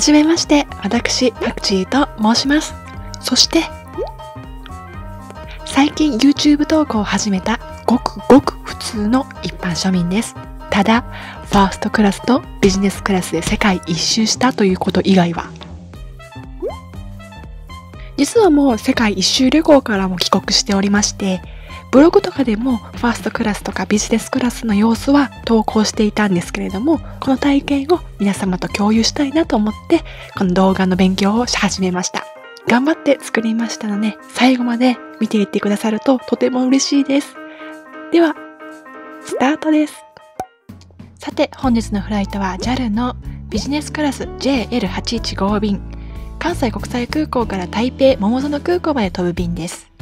じめまして、私、パクチーと申します。そして、最近 YouTube 投稿を始めたごくごく普通の一般庶民です。ただ、ファーストクラスとビジネスクラスで世界一周したということ以外は。実はもう世界一周旅行からも帰国しておりまして、ブログとかでもファーストクラスとかビジネスクラスの様子は投稿していたんですけれども、この体験を皆様と共有したいなと思って、この動画の勉強をし始めました。頑張って作りましたので、最後まで見ていってくださるととても嬉しいです。では、スタートです。さて、本日のフライトは JAL のビジネスクラス JL815 便、関西国際空港から台北桃園空港まで飛ぶ便です。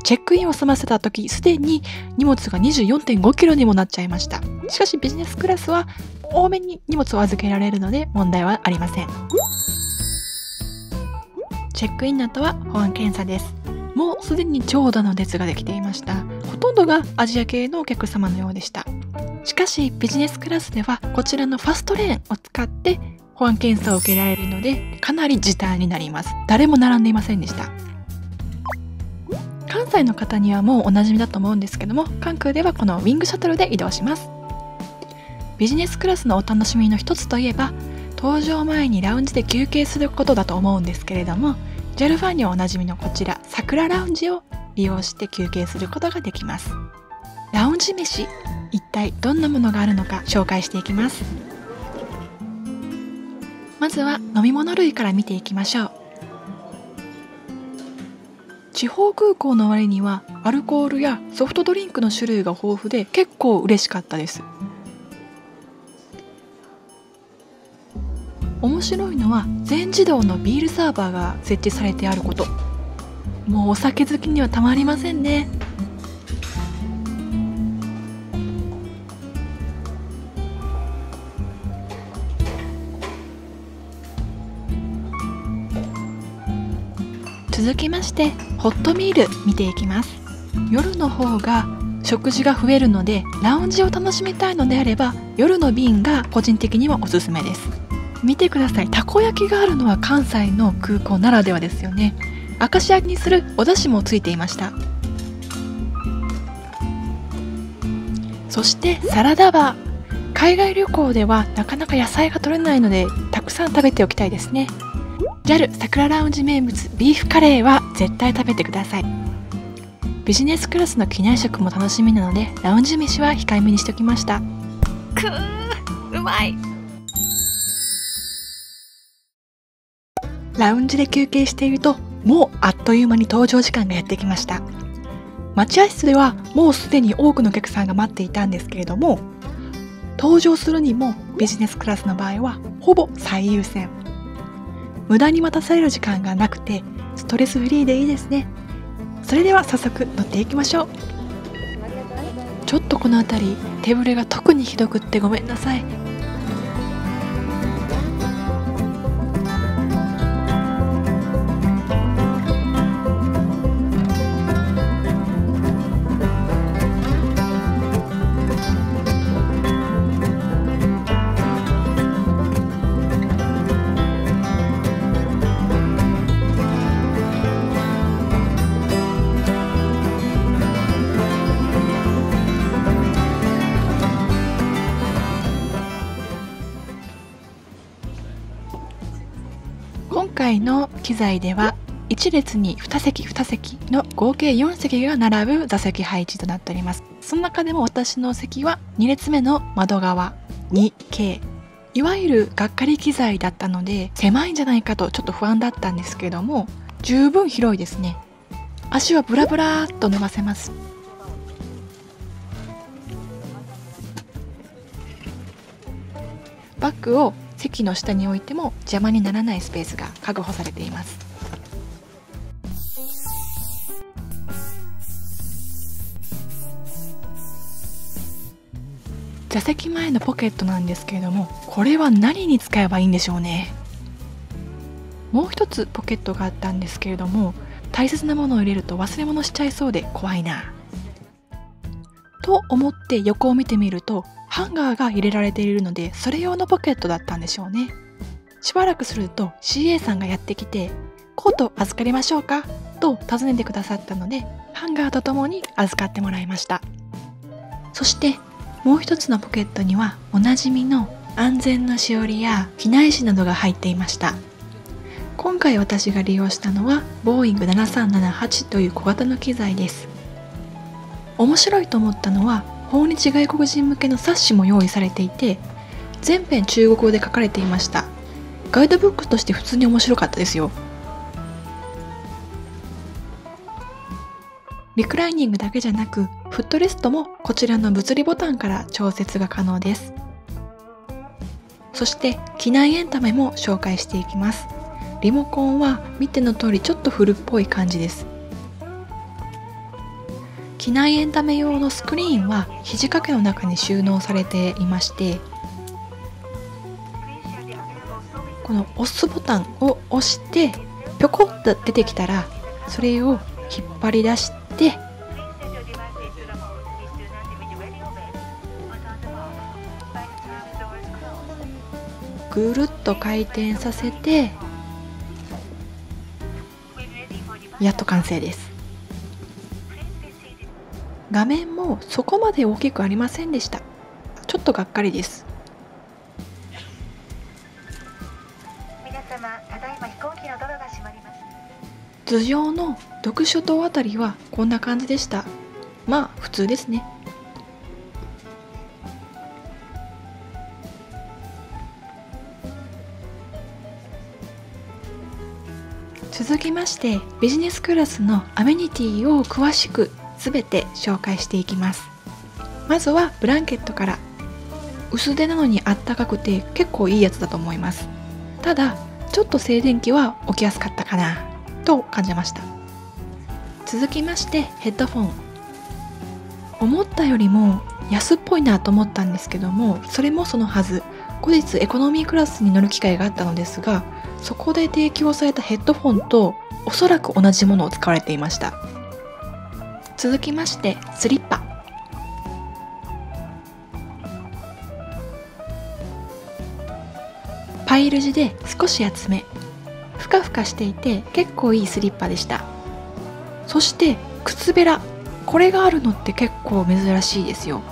チェックインを済ませた時、すでに荷物が 24.5 キロにもなっちゃいました。しかしビジネスクラスは多めに荷物を預けられるので問題はありません。チェックインの後は保安検査です。もうすでに長蛇の列ができていました。ほとんどがアジア系のお客様のようでした。しかしビジネスクラスではこちらのファストレーンを使って保安検査を受けられるので、かなり時短になります。誰も並んでいませんでした。関西の方にはもうおなじみだと思うんですけども、関空ではこのウィングシャトルで移動します。ビジネスクラスのお楽しみの一つといえば、搭乗前にラウンジで休憩することだと思うんですけれども、 JAL ファンにはおなじみのこちら桜ラウンジを利用して休憩することができます。ラウンジ飯、一体どんなものがあるのか紹介していきます。まずは飲み物類から見ていきましょう。地方空港の割にはアルコールやソフトドリンクの種類が豊富で結構嬉しかったです。面白いのは全自動のビールサーバーが設置されてあること。もうお酒好きにはたまりませんね。続きましてホットミール見ていきます。夜の方が食事が増えるので、ラウンジを楽しみたいのであれば夜の便が個人的にはおすすめです。見てください。たこ焼きがあるのは関西の空港ならではですよね。明石焼きにするお出汁もついていました。そしてサラダバー。海外旅行ではなかなか野菜が取れないので、たくさん食べておきたいですね。JAL 桜ラウンジ名物ビーフカレーは絶対食べてください。ビジネスクラスの機内食も楽しみなので、ラウンジ飯は控えめにしておきました。うまい。ラウンジで休憩していると、もうあっという間に搭乗時間がやってきました。待合室ではもうすでに多くのお客さんが待っていたんですけれども、搭乗するにもビジネスクラスの場合はほぼ最優先。無駄に待たされる時間がなくてストレスフリーでいいですね。それでは早速乗っていきましょう。ちょっとこの辺り手ぶれが特にひどくってごめんなさい。今回の機材では1列に2席2席の合計4席が並ぶ座席配置となっております。その中でも私の席は2列目の窓側 2K、 いわゆるがっかり機材だったので狭いんじゃないかとちょっと不安だったんですけれども、十分広いですね。足はブラブラーっと伸ばせます。バッグを席の下に置いても邪魔にならないスペースが確保されています。座席前のポケットなんですけれども、これは何に使えばいいんでしょうね。もう一つポケットがあったんですけれども、大切なものを入れると忘れ物しちゃいそうで怖いなと思って横を見てみるとハンガーが入れられているので、それ用のポケットだったんでしょうね。しばらくすると CA さんがやってきて、コート預かりましょうかと尋ねてくださったので、ハンガーとともに預かってもらいました。そしてもう一つのポケットにはおなじみの安全のしおりや機内紙などが入っていました。今回私が利用したのはボーイング7378という小型の機材です。面白いと思ったのは訪日外国人向けの冊子も用意されていて、全編中国語で書かれていました。ガイドブックとして普通に面白かったですよ。リクライニングだけじゃなく、フットレストもこちらの物理ボタンから調節が可能です。そして機内エンタメも紹介していきます。リモコンは見ての通りちょっと古っぽい感じです。機内エンタメ用のスクリーンは肘掛けの中に収納されていまして、この押すボタンを押してぴょこっと出てきたら、それを引っ張り出してぐるっと回転させて、やっと完成です。画面もそこまで大きくありませんでした。ちょっとがっかりです。ただいま飛行機のドアが閉まります。頭上の読書灯あたりはこんな感じでした。まあ普通ですね。続きましてビジネスクラスのアメニティを詳しく全て紹介していきます。まずはブランケットから。薄手なのにあったかくて結構いいやつだと思います。ただちょっと静電気は起きやすかったかなと感じました。続きましてヘッドフォン。思ったよりも安っぽいなと思ったんですけども、それもそのはず。後日エコノミークラスに乗る機会があったのですが、そこで提供されたヘッドフォンとおそらく同じものを使われていました。続きましてスリッパ。パイル地で少し厚め、ふかふかしていて結構いいスリッパでした。そして靴べら、これがあるのって結構珍しいですよ。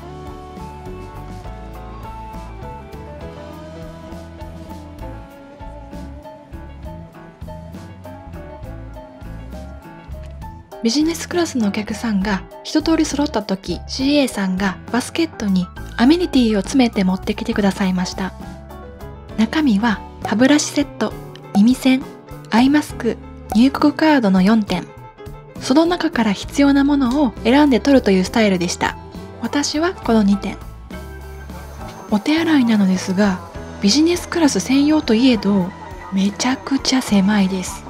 ビジネスクラスのお客さんが一通り揃った時、 CA さんがバスケットにアメニティを詰めて持ってきてくださいました。中身は歯ブラシセット、耳栓、アイマスク、入国カードの4点。その中から必要なものを選んで取るというスタイルでした。私はこの2点。お手洗いなのですが、ビジネスクラス専用といえどめちゃくちゃ狭いです。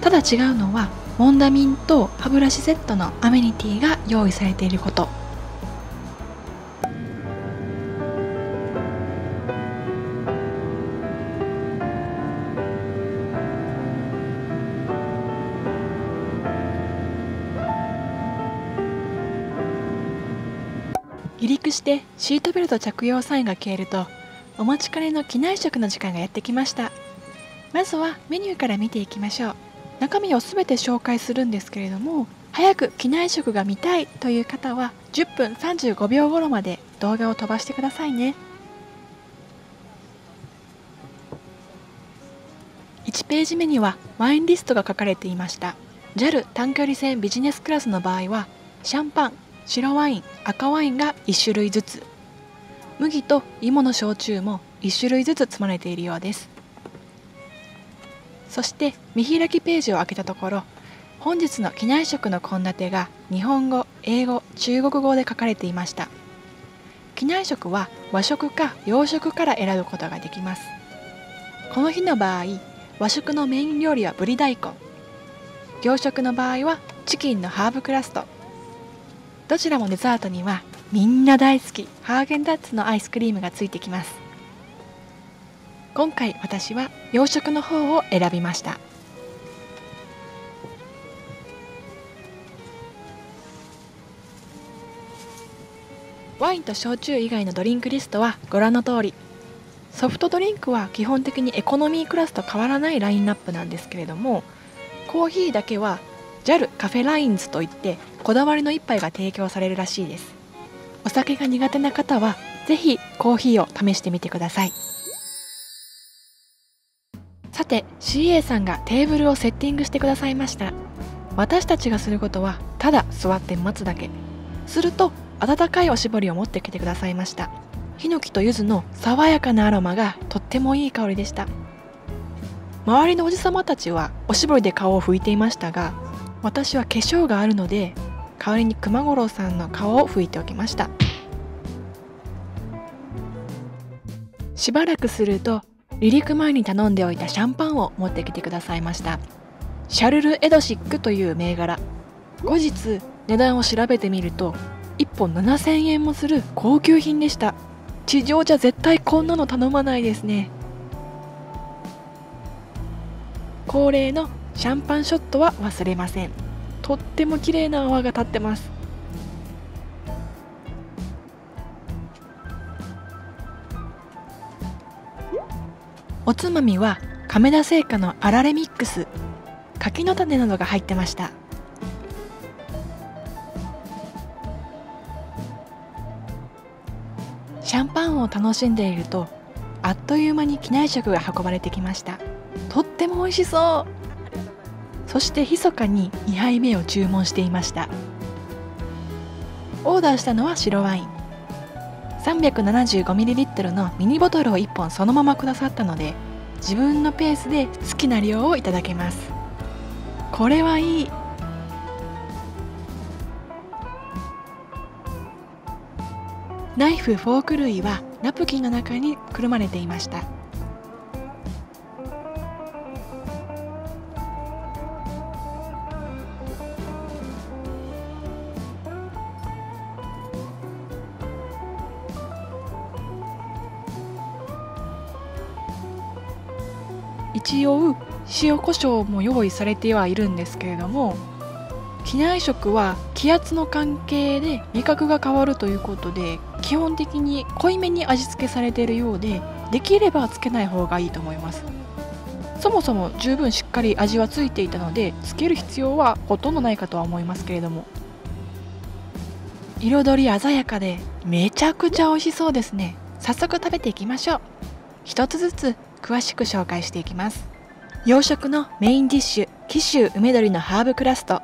ただ違うのはモンダミンと歯ブラシセットのアメニティが用意されていること。離陸してシートベルト着用サインが消えると、お待ちかねの機内食の時間がやってきました。まずはメニューから見ていきましょう。中身をすべて紹介するんですけれども、早く機内食が見たいという方は10分35秒頃まで動画を飛ばしてくださいね。1ページ目にはワインリストが書かれていました。 JAL 短距離線ビジネスクラスの場合はシャンパン、白ワイン、赤ワインが1種類ずつ、麦と芋の焼酎も1種類ずつ積まれているようです。そして見開きページを開けたところ、本日の機内食の献立が日本語、英語、中国語で書かれていました。機内食は和食か洋食から選ぶことができます。この日の場合、和食のメイン料理はぶり大根、洋食の場合はチキンのハーブクラスト。どちらもデザートにはみんな大好きハーゲンダッツのアイスクリームがついてきます。今回私は洋食の方を選びました。わワインと焼酎以外のドリンクリストはご覧の通り。ソフトドリンクは基本的にエコノミークラスと変わらないラインナップなんですけれども、コーヒーだけは JAL カフェラインズといってこだわりの一杯が提供されるらしいです。お酒が苦手な方はぜひコーヒーを試してみてください。さて CA さんがテーブルをセッティングしてくださいました。私たちがすることはただ座って待つだけ。すると温かいおしぼりを持ってきてくださいました。ヒノキと柚子の爽やかなアロマがとってもいい香りでした。周りのおじさまたちはおしぼりで顔を拭いていましたが、私は化粧があるので代わりに熊五郎さんの顔を拭いておきました。しばらくすると離陸前に頼んでおいたシャンパンを持ってきてくださいました。シャルル・エドシックという銘柄。後日値段を調べてみると1本7000円もする高級品でした。地上じゃ絶対こんなの頼まないですね。恒例のシャンパンショットは忘れません。とっても綺麗な泡が立ってます。おつまみは亀田製菓のあられミックス、柿の種などが入ってました。シャンパンを楽しんでいるとあっという間に機内食が運ばれてきました。とっても美味しそう。そして密かに2杯目を注文していました。オーダーしたのは白ワイン 375ml のミニボトルを1本そのままくださったので、自分のペースで好きな量をいただけます。これはいい。ナイフ・フォーク類はナプキンの中にくるまれていました。一応塩コショウも用意されてはいるんですけれども、機内食は気圧の関係で味覚が変わるということで、基本的に濃いめに味付けされているようで、できればつけない方がいいと思います。そもそも十分しっかり味はついていたので、つける必要はほとんどないかとは思いますけれども、彩り鮮やかでめちゃくちゃ美味しそうですね。早速食べていきましょう。一つずつ詳しく紹介していきます。洋食のメインディッシュ、紀州梅鶏のハーブクラスト。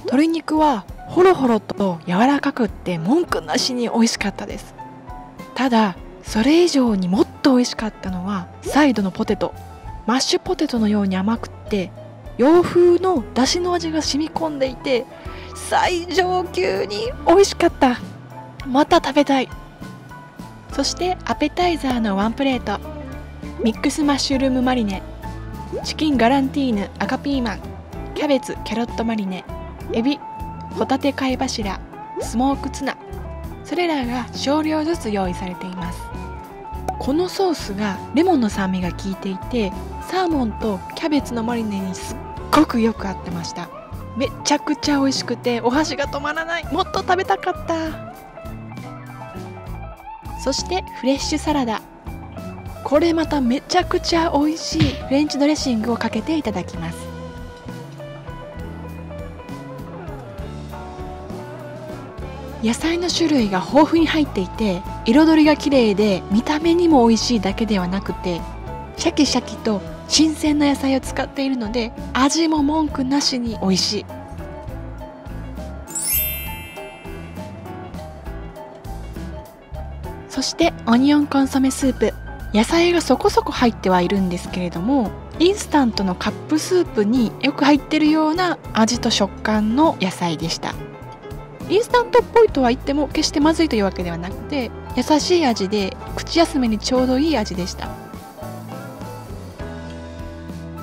鶏肉はホロホロと柔らかくって文句なしに美味しかったです。ただそれ以上にもっと美味しかったのはサイドのポテト。マッシュポテトのように甘くって洋風の出汁の味が染み込んでいて最上級に美味しかった。また食べたい。そしてアペタイザーのワンプレート、ミックスマッシュルームマリネ、チキンガランティーヌ赤ピーマン、キャベツキャロットマリネ、エビ、ホタテ貝柱、スモークツナ、それらが少量ずつ用意されています。このソースがレモンの酸味が効いていて、サーモンとキャベツのマリネにすっごくよく合ってました。めちゃくちゃ美味しくてお箸が止まらない。もっと食べたかった。そしてフレッシュサラダ。これまためちゃくちゃ美味しいフレンチドレッシングをかけていただきます。野菜の種類が豊富に入っていて、彩りが綺麗で見た目にも美味しいだけではなくて、シャキシャキと新鮮な野菜を使っているので味も文句なしに美味しい。そしてオニオンコンソメスープ。野菜がそこそこ入ってはいるんですけれども、インスタントのカップスープによく入ってるような味と食感の野菜でした。インスタントっぽいとは言っても決してまずいというわけではなくて、優しい味で口休めにちょうどいい味でした。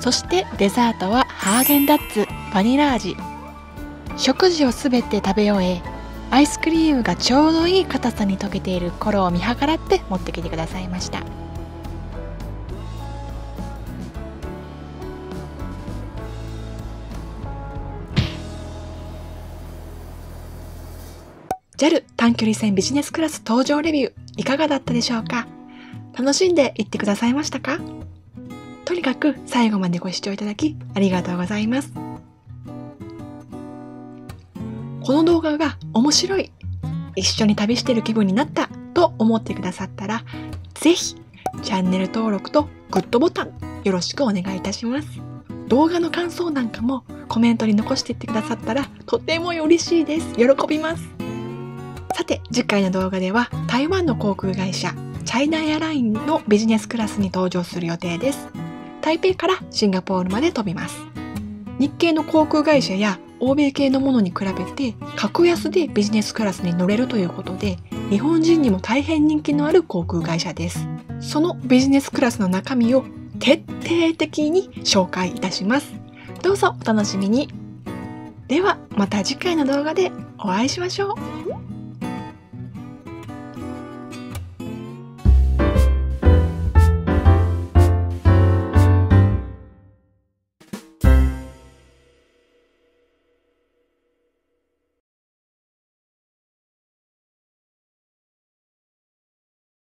そしてデザートはハーゲンダッツバニラ味。食事をすべて食べ終え、アイスクリームがちょうどいい硬さに溶けている頃を見計らって持ってきてくださいました。JAL 短距離線ビジネスクラス搭乗レビューいかがだったでしょうか？楽しんでいってくださいましたか？とにかく最後までご視聴いただきありがとうございます。この動画が面白い、一緒に旅している気分になったと思ってくださったら、ぜひチャンネル登録とグッドボタンよろしくお願いいたします。動画の感想なんかもコメントに残していってくださったらとても嬉しいです。喜びます。さて次回の動画では台湾の航空会社チャイナエアラインのビジネスクラスに搭乗する予定です。台北からシンガポールまで飛びます。日系の航空会社や欧米系のものに比べて格安でビジネスクラスに乗れるということで、日本人にも大変人気のある航空会社です。そのビジネスクラスの中身を徹底的に紹介いたします。どうぞお楽しみに。ではまた次回の動画でお会いしましょう。